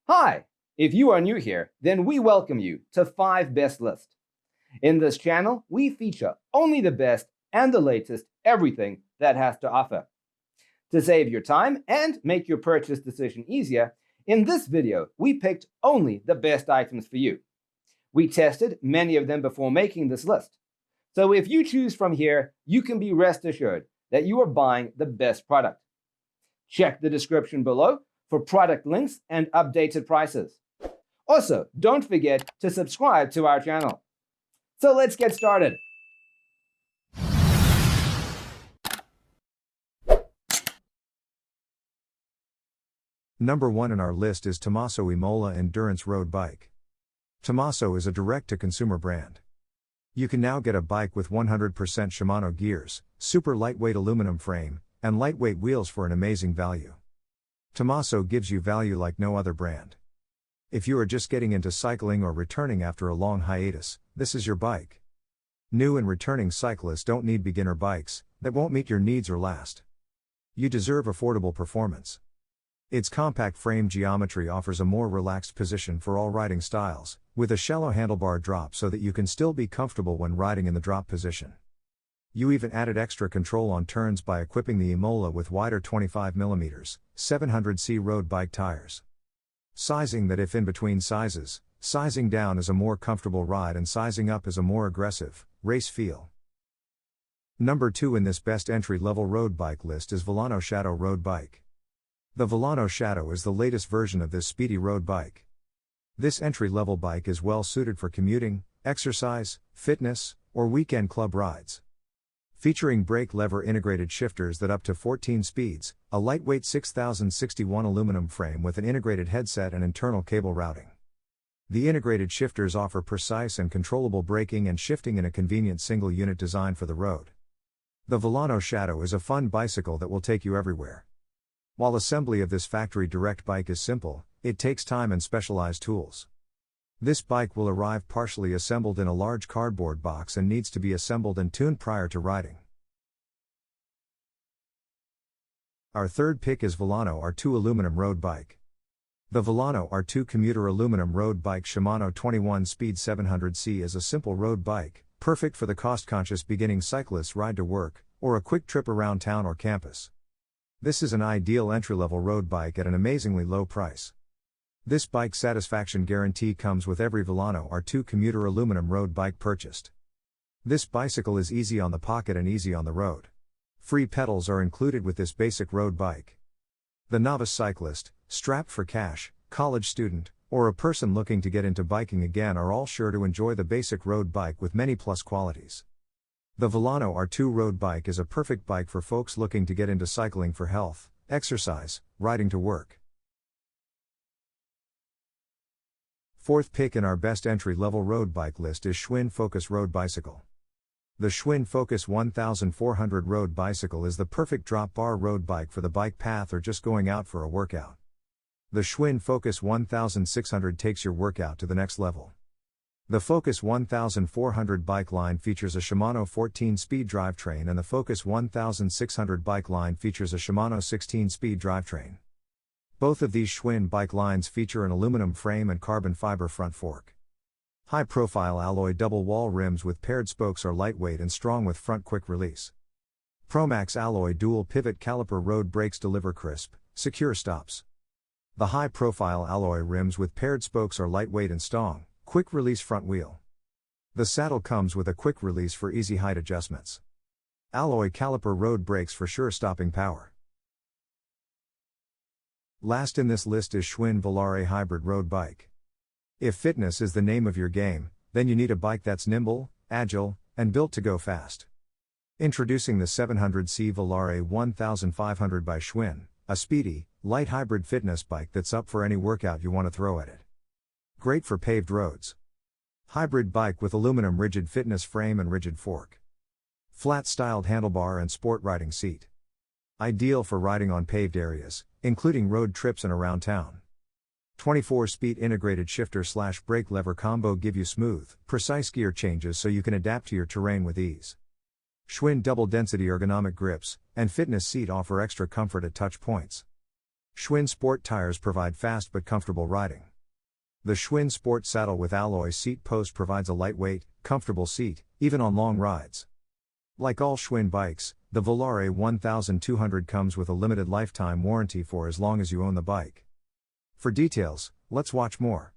Hi! If you are new here, then we welcome you to 5 Best List. In this channel, we feature only the best and the latest everything that has to offer. To save your time and make your purchase decision easier, in this video, we picked only the best items for you. We tested many of them before making this list. So if you choose from here, you can be rest assured that you are buying the best product. Check the description below for product links and updated prices. Also, don't forget to subscribe to our channel. So let's get started. Number 1 in our list is Tomaso Imola Endurance Road Bike. Tomaso is a direct-to-consumer brand. You can now get a bike with 100% Shimano gears, super lightweight aluminum frame, and lightweight wheels for an amazing value. Tomaso gives you value like no other brand. If you are just getting into cycling or returning after a long hiatus, this is your bike. New and returning cyclists don't need beginner bikes that won't meet your needs or last. You deserve affordable performance. Its compact frame geometry offers a more relaxed position for all riding styles, with a shallow handlebar drop so that you can still be comfortable when riding in the drop position. You even added extra control on turns by equipping the Imola with wider 25mm, 700C road bike tires. Sizing that if in between sizes, sizing down is a more comfortable ride and sizing up is a more aggressive, race feel. Number 2 in this best entry-level road bike list is Volano Shadow Road Bike. The Volano Shadow is the latest version of this speedy road bike. This entry-level bike is well suited for commuting, exercise, fitness, or weekend club rides. Featuring brake lever integrated shifters that up to 14 speeds, a lightweight 6061 aluminum frame with an integrated headset and internal cable routing. The integrated shifters offer precise and controllable braking and shifting in a convenient single unit design for the road. The Volano Shadow is a fun bicycle that will take you everywhere. While assembly of this factory direct bike is simple, it takes time and specialized tools. This bike will arrive partially assembled in a large cardboard box and needs to be assembled and tuned prior to riding. Our third pick is Volano R2 Aluminum Road Bike. The Volano R2 Commuter Aluminum Road Bike Shimano 21 Speed 700C is a simple road bike, perfect for the cost-conscious beginning cyclist's ride to work, or a quick trip around town or campus. This is an ideal entry-level road bike at an amazingly low price. This bike satisfaction guarantee comes with every Volano R2 Commuter Aluminum Road Bike purchased. This bicycle is easy on the pocket and easy on the road. Free pedals are included with this basic road bike. The novice cyclist, strapped for cash, college student, or a person looking to get into biking again are all sure to enjoy the basic road bike with many plus qualities. The Volano R2 Road Bike is a perfect bike for folks looking to get into cycling for health, exercise, riding to work. Fourth pick in our best entry-level road bike list is Schwinn Focus Road Bicycle. The Schwinn Focus 1400 road bicycle is the perfect drop bar road bike for the bike path or just going out for a workout. The Schwinn Focus 1600 takes your workout to the next level. The Focus 1400 bike line features a Shimano 14-speed drivetrain and the Focus 1600 bike line features a Shimano 16-speed drivetrain. Both of these Schwinn bike lines feature an aluminum frame and carbon fiber front fork. High-profile alloy double-wall rims with paired spokes are lightweight and strong with front quick release. Promax alloy dual-pivot caliper road brakes deliver crisp, secure stops. The high-profile alloy rims with paired spokes are lightweight and strong, quick-release front wheel. The saddle comes with a quick release for easy height adjustments. Alloy caliper road brakes for sure stopping power. Last in this list is Schwinn Volare Hybrid Road Bike. If fitness is the name of your game, then you need a bike that's nimble, agile, and built to go fast. Introducing the 700C Volare 1500 by Schwinn, a speedy, light hybrid fitness bike that's up for any workout you want to throw at it. Great for paved roads. Hybrid bike with aluminum rigid fitness frame and rigid fork. Flat-styled handlebar and sport riding seat. Ideal for riding on paved areas, including road trips and around town. 24-speed integrated shifter/brake lever combo give you smooth, precise gear changes so you can adapt to your terrain with ease. Schwinn double-density ergonomic grips and fitness seat offer extra comfort at touch points. Schwinn Sport tires provide fast but comfortable riding. The Schwinn Sport saddle with alloy seat post provides a lightweight, comfortable seat, even on long rides. Like all Schwinn bikes, the Volare 1200 comes with a limited lifetime warranty for as long as you own the bike. For details, let's watch more.